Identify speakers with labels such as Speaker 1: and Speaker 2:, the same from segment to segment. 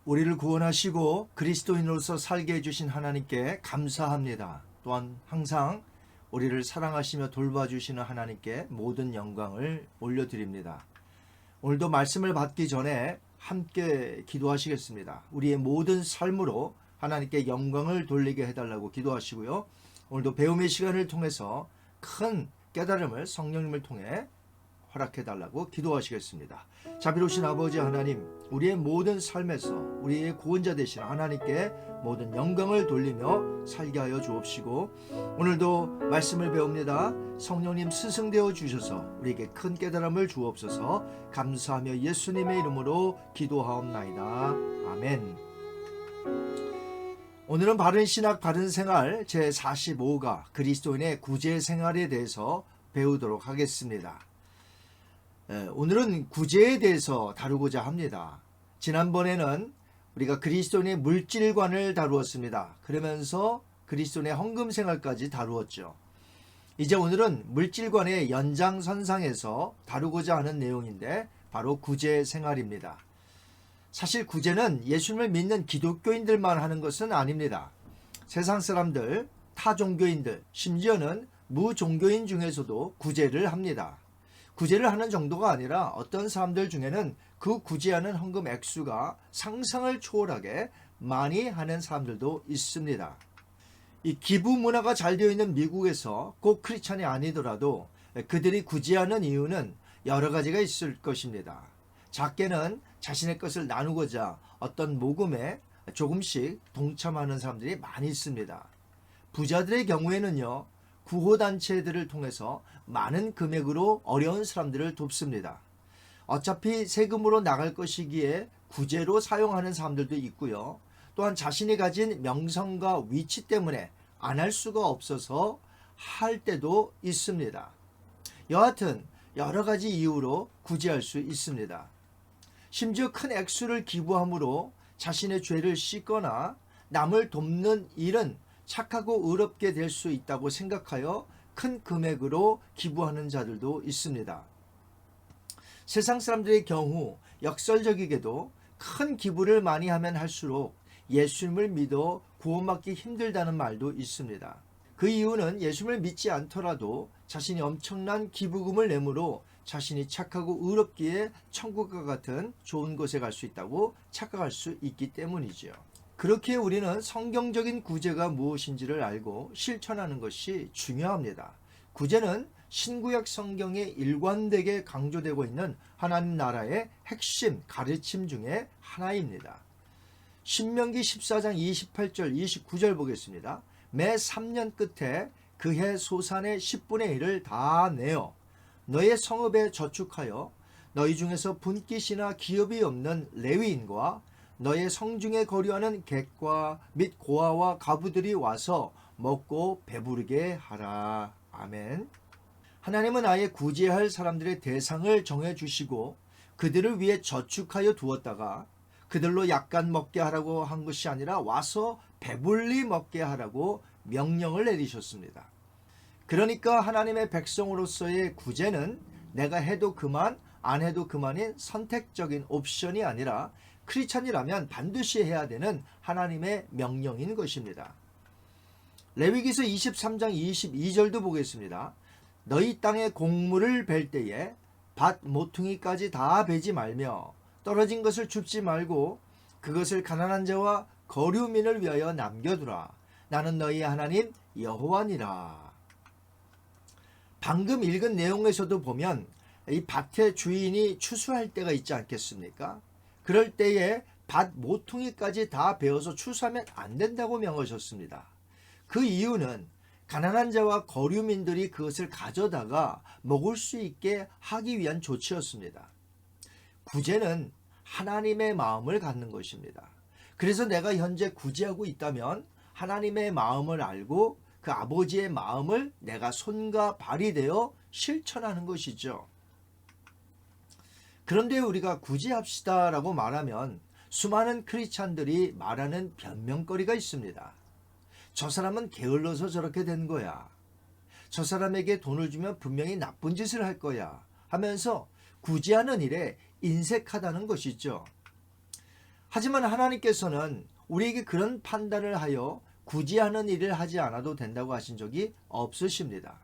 Speaker 1: 우리를 구원하시고 그리스도인으로서 살게 해주신 하나님께 감사합니다. 또한 항상 우리를 사랑하시며 돌봐주시는 하나님께 모든 영광을 올려드립니다. 오늘도 말씀을 받기 전에 함께 기도하시겠습니다. 우리의 모든 삶으로 하나님께 영광을 돌리게 해달라고 기도하시고요. 오늘도 배움의 시간을 통해서 큰 깨달음을 성령님을 통해 허락해달라고 기도하시겠습니다. 자비로우신 아버지 하나님, 우리의 모든 삶에서 우리의 구원자 되신 하나님께 모든 영광을 돌리며 살게 하여 주옵시고, 오늘도 말씀을 배웁니다. 성령님 스승되어 주셔서 우리에게 큰 깨달음을 주옵소서. 감사하며 예수님의 이름으로 기도하옵나이다. 아멘. 오늘은 바른 신학 바른 생활 제45가 그리스도인의 구제 생활에 대해서 배우도록 하겠습니다. 오늘은 구제에 대해서 다루고자 합니다. 지난번에는 우리가 그리스도인의 물질관을 다루었습니다. 그러면서 그리스도인의 헌금 생활까지 다루었죠. 이제 오늘은 물질관의 연장선상에서 다루고자 하는 내용인데 바로 구제 생활입니다. 사실 구제는 예수님을 믿는 기독교인들만 하는 것은 아닙니다. 세상 사람들, 타 종교인들, 심지어는 무종교인 중에서도 구제를 합니다. 구제를 하는 정도가 아니라 어떤 사람들 중에는 그 구제하는 헌금 액수가 상상을 초월하게 많이 하는 사람들도 있습니다. 이 기부 문화가 잘 되어 있는 미국에서 꼭 크리스찬이 아니더라도 그들이 구제하는 이유는 여러 가지가 있을 것입니다. 작게는 자신의 것을 나누고자 어떤 모금에 조금씩 동참하는 사람들이 많이 있습니다. 부자들의 경우에는요, 구호단체들을 통해서 많은 금액으로 어려운 사람들을 돕습니다. 어차피 세금으로 나갈 것이기에 구제로 사용하는 사람들도 있고요. 또한 자신이 가진 명성과 위치 때문에 안 할 수가 없어서 할 때도 있습니다. 여하튼 여러 가지 이유로 구제할 수 있습니다. 심지어 큰 액수를 기부함으로 자신의 죄를 씻거나 남을 돕는 일은 착하고 의롭게 될 수 있다고 생각하여 큰 금액으로 기부하는 자들도 있습니다. 세상 사람들의 경우 역설적이게도 큰 기부를 많이 하면 할수록 예수님을 믿어 구원받기 힘들다는 말도 있습니다. 그 이유는 예수님을 믿지 않더라도 자신이 엄청난 기부금을 내므로 자신이 착하고 의롭기에 천국과 같은 좋은 곳에 갈 수 있다고 착각할 수 있기 때문이죠. 그렇게 우리는 성경적인 구제가 무엇인지를 알고 실천하는 것이 중요합니다. 구제는 신구약 성경에 일관되게 강조되고 있는 하나님 나라의 핵심 가르침 중에 하나입니다. 신명기 14장 28절 29절 보겠습니다. 매 3년 끝에 그해 소산의 10분의 1을 다 내어 너의 성읍에 저축하여 너희 중에서 분깃이나 기업이 없는 레위인과 너의 성중에 거류하는 객과 및 고아와 가부들이 와서 먹고 배부르게 하라. 아멘. 하나님은 아예 구제할 사람들의 대상을 정해주시고 그들을 위해 저축하여 두었다가 그들로 약간 먹게 하라고 한 것이 아니라 와서 배불리 먹게 하라고 명령을 내리셨습니다. 그러니까 하나님의 백성으로서의 구제는 내가 해도 그만 안 해도 그만인 선택적인 옵션이 아니라 크리스찬이라면 반드시 해야 되는 하나님의 명령인 것입니다. 레위기서 23장 22절도 보겠습니다. 너희 땅의 곡물을 벨 때에 밭 모퉁이까지 다 베지 말며 떨어진 것을 줍지 말고 그것을 가난한 자와 거류민을 위하여 남겨두라. 나는 너희 하나님 여호와니라. 방금 읽은 내용에서도 보면 이 밭의 주인이 추수할 때가 있지 않겠습니까? 그럴 때에 밭 모퉁이까지 다 베어서 추수하면 안 된다고 명하셨습니다. 그 이유는 가난한 자와 거류민들이 그것을 가져다가 먹을 수 있게 하기 위한 조치였습니다. 구제는 하나님의 마음을 갖는 것입니다. 그래서 내가 현재 구제하고 있다면 하나님의 마음을 알고 그 아버지의 마음을 내가 손과 발이 되어 실천하는 것이죠. 그런데 우리가 구제합시다라고 말하면 수많은 크리스찬들이 말하는 변명거리가 있습니다. 저 사람은 게을러서 저렇게 된 거야. 저 사람에게 돈을 주면 분명히 나쁜 짓을 할 거야 하면서 구제하는 일에 인색하다는 것이죠. 하지만 하나님께서는 우리에게 그런 판단을 하여 구제하는 일을 하지 않아도 된다고 하신 적이 없으십니다.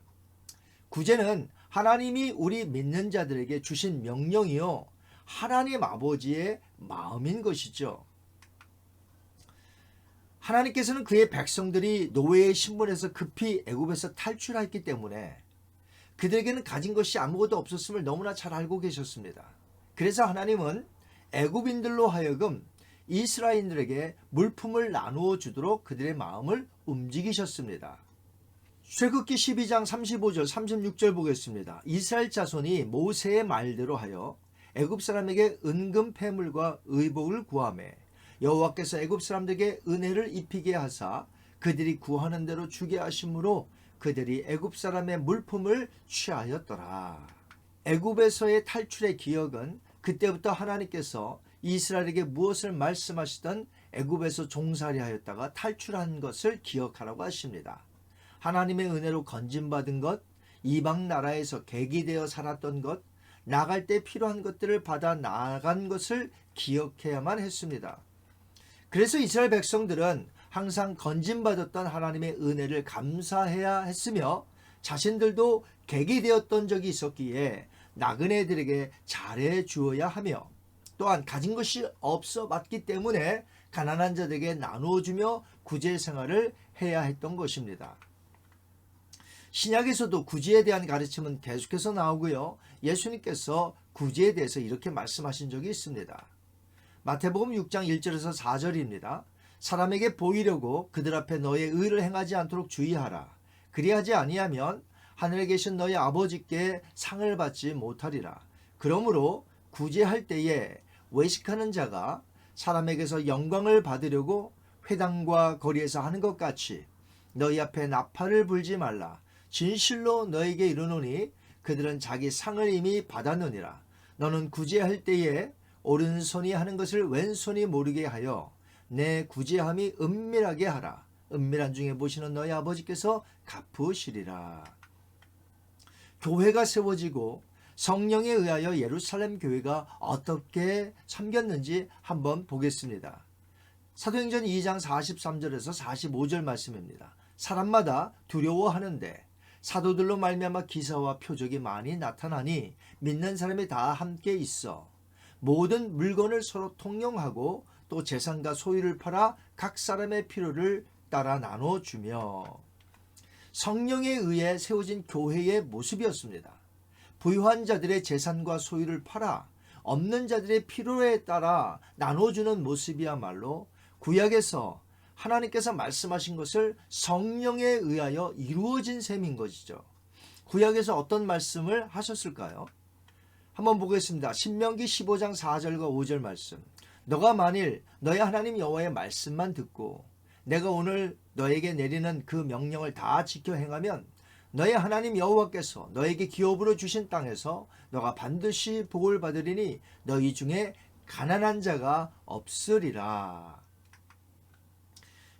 Speaker 1: 구제는 하나님이 우리 믿는 자들에게 주신 명령이요, 하나님 아버지의 마음인 것이죠. 하나님께서는 그의 백성들이 노예의 신분에서 급히 애굽에서 탈출했기 때문에 그들에게는 가진 것이 아무것도 없었음을 너무나 잘 알고 계셨습니다. 그래서 하나님은 애굽인들로 하여금 이스라엘인들에게 물품을 나누어 주도록 그들의 마음을 움직이셨습니다. 출애굽기 12장 35절 36절 보겠습니다. 이스라엘 자손이 모세의 말대로 하여 애굽 사람에게 은금 패물과 의복을 구하매 여호와께서 애굽 사람들에게 은혜를 입히게 하사 그들이 구하는 대로 주게 하심으로 그들이 애굽 사람의 물품을 취하였더라. 애굽에서의 탈출의 기억은 그때부터 하나님께서 이스라엘에게 무엇을 말씀하시던 애굽에서 종살이 하였다가 탈출한 것을 기억하라고 하십니다. 하나님의 은혜로 건진받은 것, 이방 나라에서 객이 되어 살았던 것, 나갈 때 필요한 것들을 받아 나간 것을 기억해야만 했습니다. 그래서 이스라엘 백성들은 항상 건진받았던 하나님의 은혜를 감사해야 했으며 자신들도 객이 되었던 적이 있었기에 나그네들에게 잘해 주어야 하며 또한 가진 것이 없어 맞기 때문에 가난한 자들에게 나누어 주며 구제 생활을 해야 했던 것입니다. 신약에서도 구제에 대한 가르침은 계속해서 나오고요. 예수님께서 구제에 대해서 이렇게 말씀하신 적이 있습니다. 마태복음 6장 1절에서 4절입니다. 사람에게 보이려고 그들 앞에 너의 의를 행하지 않도록 주의하라. 그리하지 아니하면 하늘에 계신 너희 아버지께 상을 받지 못하리라. 그러므로 구제할 때에 외식하는 자가 사람에게서 영광을 받으려고 회당과 거리에서 하는 것 같이 너희 앞에 나팔을 불지 말라. 진실로 너에게 이르노니 그들은 자기 상을 이미 받았느니라. 너는 구제할 때에 오른손이 하는 것을 왼손이 모르게 하여 내 구제함이 은밀하게 하라. 은밀한 중에 보시는 너희 아버지께서 갚으시리라. 교회가 세워지고 성령에 의하여 예루살렘 교회가 어떻게 섬겼는지 한번 보겠습니다. 사도행전 2장 43절에서 45절 말씀입니다. 사람마다 두려워하는데 사도들로 말미암아 기사와 표적이 많이 나타나니 믿는 사람이 다 함께 있어 모든 물건을 서로 통용하고 또 재산과 소유를 팔아 각 사람의 필요를 따라 나눠주며 성령에 의해 세워진 교회의 모습이었습니다. 부유한 자들의 재산과 소유를 팔아 없는 자들의 필요에 따라 나눠주는 모습이야말로 구약에서 하나님께서 말씀하신 것을 성령에 의하여 이루어진 셈인 것이죠. 구약에서 어떤 말씀을 하셨을까요? 한번 보겠습니다. 신명기 15장 4절과 5절 말씀. 너가 만일 너의 하나님 여호와의 말씀만 듣고 내가 오늘 너에게 내리는 그 명령을 다 지켜 행하면 너의 하나님 여호와께서 너에게 기업으로 주신 땅에서 너가 반드시 복을 받으리니 너희 중에 가난한 자가 없으리라.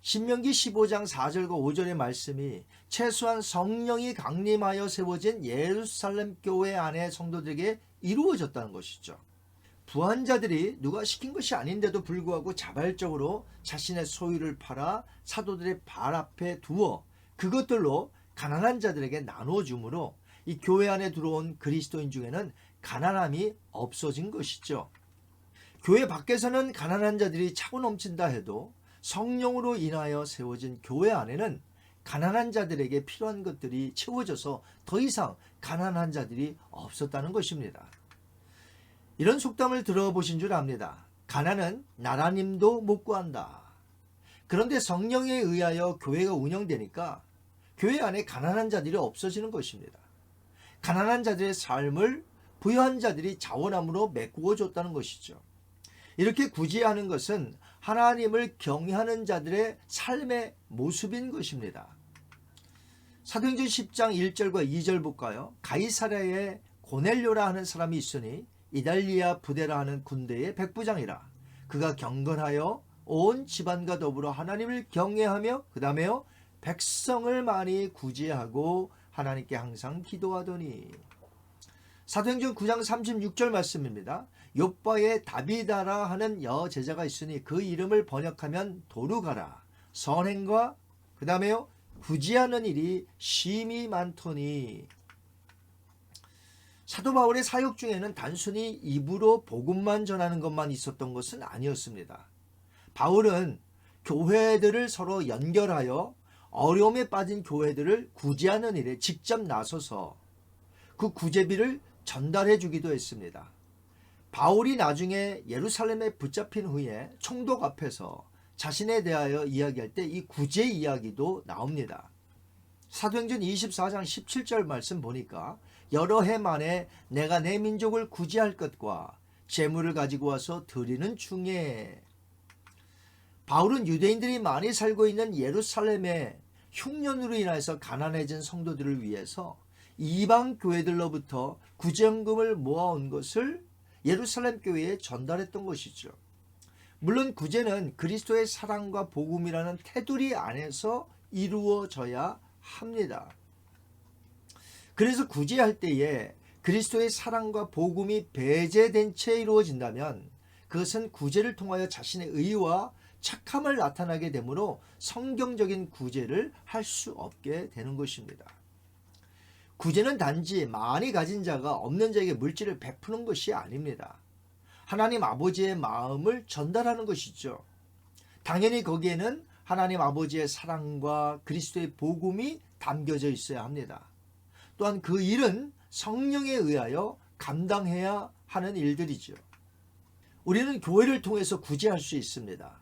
Speaker 1: 신명기 15장 4절과 5절의 말씀이 최소한 성령이 강림하여 세워진 예루살렘 교회 안의 성도들에게 이루어졌다는 것이죠. 부한 자들이 누가 시킨 것이 아닌데도 불구하고 자발적으로 자신의 소유를 팔아 사도들의 발 앞에 두어 그것들로 가난한 자들에게 나누어 주므로 이 교회 안에 들어온 그리스도인 중에는 가난함이 없어진 것이죠. 교회 밖에서는 가난한 자들이 차고 넘친다 해도 성령으로 인하여 세워진 교회 안에는 가난한 자들에게 필요한 것들이 채워져서 더 이상 가난한 자들이 없었다는 것입니다. 이런 속담을 들어보신 줄 압니다. 가난은 나라님도 못 구한다. 그런데 성령에 의하여 교회가 운영되니까 교회 안에 가난한 자들이 없어지는 것입니다. 가난한 자들의 삶을 부유한 자들이 자원함으로 메꾸어 줬다는 것이죠. 이렇게 구제하는 것은 하나님을 경외하는 자들의 삶의 모습인 것입니다. 사도행전 10장 1절과 2절 볼까요? 가이사랴에 고넬료라 하는 사람이 있으니 이달리아 부대라 하는 군대의 백부장이라. 그가 경건하여 온 집안과 더불어 하나님을 경외하며 그 다음에요 백성을 많이 구제하고 하나님께 항상 기도하더니. 사도행전 9장 36절 말씀입니다. 욥바에 다비다라 하는 여제자가 있으니 그 이름을 번역하면 도루가라. 선행과 그 다음에요 구제하는 일이 심히 많더니. 사도 바울의 사역 중에는 단순히 입으로 복음만 전하는 것만 있었던 것은 아니었습니다. 바울은 교회들을 서로 연결하여 어려움에 빠진 교회들을 구제하는 일에 직접 나서서 그 구제비를 전달해 주기도 했습니다. 바울이 나중에 예루살렘에 붙잡힌 후에 총독 앞에서 자신에 대하여 이야기할 때 이 구제 이야기도 나옵니다. 사도행전 24장 17절 말씀 보니까 여러 해 만에 내가 내 민족을 구제할 것과 재물을 가지고 와서 드리는 중에. 바울은 유대인들이 많이 살고 있는 예루살렘의 흉년으로 인해서 가난해진 성도들을 위해서 이방 교회들로부터 구제연금을 모아온 것을 예루살렘 교회에 전달했던 것이죠. 물론 구제는 그리스도의 사랑과 복음이라는 테두리 안에서 이루어져야 합니다. 그래서 구제할 때에 그리스도의 사랑과 복음이 배제된 채 이루어진다면 그것은 구제를 통하여 자신의 의와 착함을 나타나게 되므로 성경적인 구제를 할 수 없게 되는 것입니다. 구제는 단지 많이 가진 자가 없는 자에게 물질을 베푸는 것이 아닙니다. 하나님 아버지의 마음을 전달하는 것이죠. 당연히 거기에는 하나님 아버지의 사랑과 그리스도의 복음이 담겨져 있어야 합니다. 또한 그 일은 성령에 의하여 감당해야 하는 일들이죠. 우리는 교회를 통해서 구제할 수 있습니다.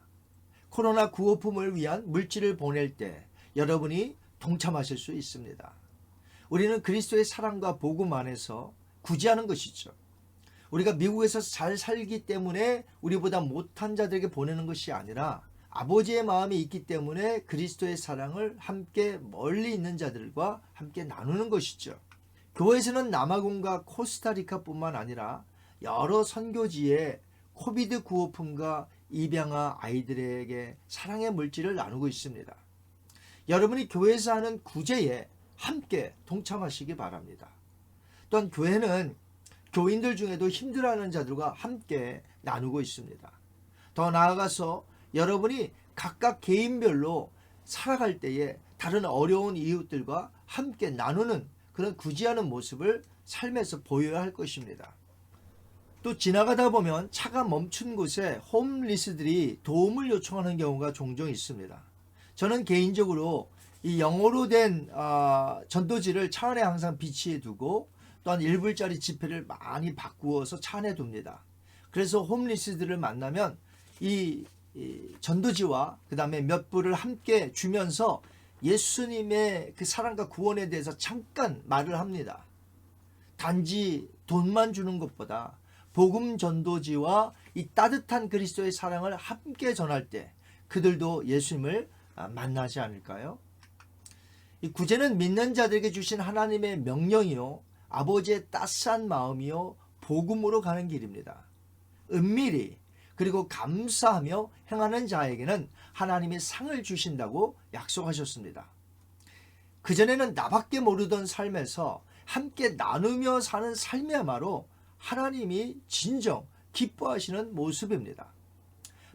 Speaker 1: 코로나 구호품을 위한 물질을 보낼 때 여러분이 동참하실 수 있습니다. 우리는 그리스도의 사랑과 복음 안에서 구제하는 것이죠. 우리가 미국에서 잘 살기 때문에 우리보다 못한 자들에게 보내는 것이 아니라 아버지의 마음이 있기 때문에 그리스도의 사랑을 함께 멀리 있는 자들과 함께 나누는 것이죠. 교회에서는 남아공과 코스타리카뿐만 아니라 여러 선교지에 코비드 구호품과 입양아 아이들에게 사랑의 물질을 나누고 있습니다. 여러분이 교회에서 하는 구제에 함께 동참하시기 바랍니다. 또한 교회는 교인들 중에도 힘들어하는 자들과 함께 나누고 있습니다. 더 나아가서 여러분이 각각 개인별로 살아갈 때에 다른 어려운 이웃들과 함께 나누는 그런 구제하는 모습을 삶에서 보여야 할 것입니다. 또 지나가다 보면 차가 멈춘 곳에 홈리스들이 도움을 요청하는 경우가 종종 있습니다. 저는 개인적으로 이 영어로 된 전도지를 차 안에 항상 비치해 두고 또한 1불짜리 지폐를 많이 바꾸어서 차 안에 둡니다. 그래서 홈리스들을 만나면 이 전도지와 그 다음에 몇 불을 함께 주면서 예수님의 그 사랑과 구원에 대해서 잠깐 말을 합니다. 단지 돈만 주는 것보다 복음 전도지와 이 따뜻한 그리스도의 사랑을 함께 전할 때 그들도 예수님을 만나지 않을까요? 이 구제는 믿는 자들에게 주신 하나님의 명령이요 아버지의 따스한 마음이요 복음으로 가는 길입니다. 은밀히 그리고 감사하며 행하는 자에게는 하나님이 상을 주신다고 약속하셨습니다. 그전에는 나밖에 모르던 삶에서 함께 나누며 사는 삶이야말로 하나님이 진정 기뻐하시는 모습입니다.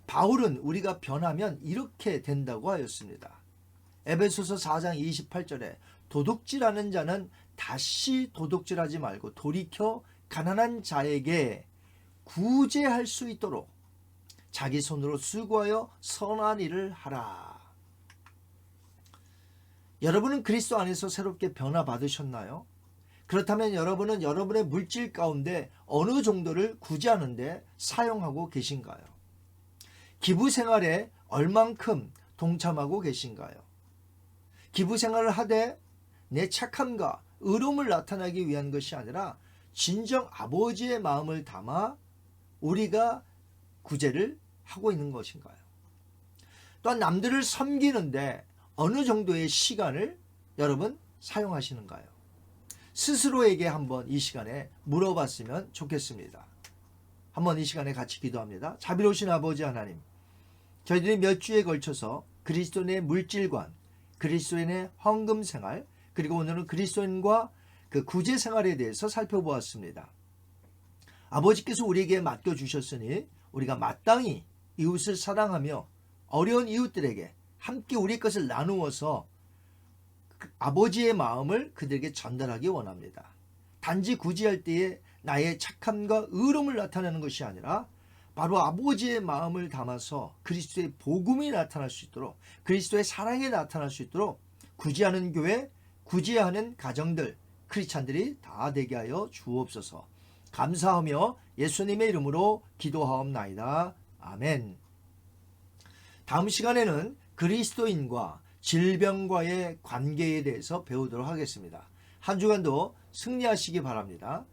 Speaker 1: 바울은 우리가 변하면 이렇게 된다고 하였습니다. 에베소서 4장 28절에 도둑질하는 자는 다시 도둑질하지 말고 돌이켜 가난한 자에게 구제할 수 있도록 자기 손으로 수고하여 선한 일을 하라. 여러분은 그리스도 안에서 새롭게 변화받으셨나요? 그렇다면 여러분은 여러분의 물질 가운데 어느 정도를 구제하는데 사용하고 계신가요? 기부 생활에 얼만큼 동참하고 계신가요? 기부 생활을 하되 내 착함과 의로움을 나타내기 위한 것이 아니라 진정 아버지의 마음을 담아 우리가 구제를 하고 있는 것인가요? 또한 남들을 섬기는데 어느 정도의 시간을 여러분 사용하시는가요? 스스로에게 한번 이 시간에 물어봤으면 좋겠습니다. 한번 이 시간에 같이 기도합니다. 자비로우신 아버지 하나님, 저희들이 몇 주에 걸쳐서 그리스도인의 물질관, 그리스도인의 헌금 생활, 그리고 오늘은 그리스도인과 그 구제 생활에 대해서 살펴보았습니다. 아버지께서 우리에게 맡겨주셨으니 우리가 마땅히 이웃을 사랑하며 어려운 이웃들에게 함께 우리 것을 나누어서 아버지의 마음을 그들에게 전달하기 원합니다. 단지 구제할 때에 나의 착함과 의로움을 나타내는 것이 아니라 바로 아버지의 마음을 담아서 그리스도의 복음이 나타날 수 있도록, 그리스도의 사랑이 나타날 수 있도록 구제하는 교회, 구제하는 가정들, 크리스찬들이 다 되게 하여 주옵소서. 감사하며 예수님의 이름으로 기도하옵나이다. 아멘. 다음 시간에는 그리스도인과 질병과의 관계에 대해서 배우도록 하겠습니다. 한 주간도 승리하시기 바랍니다.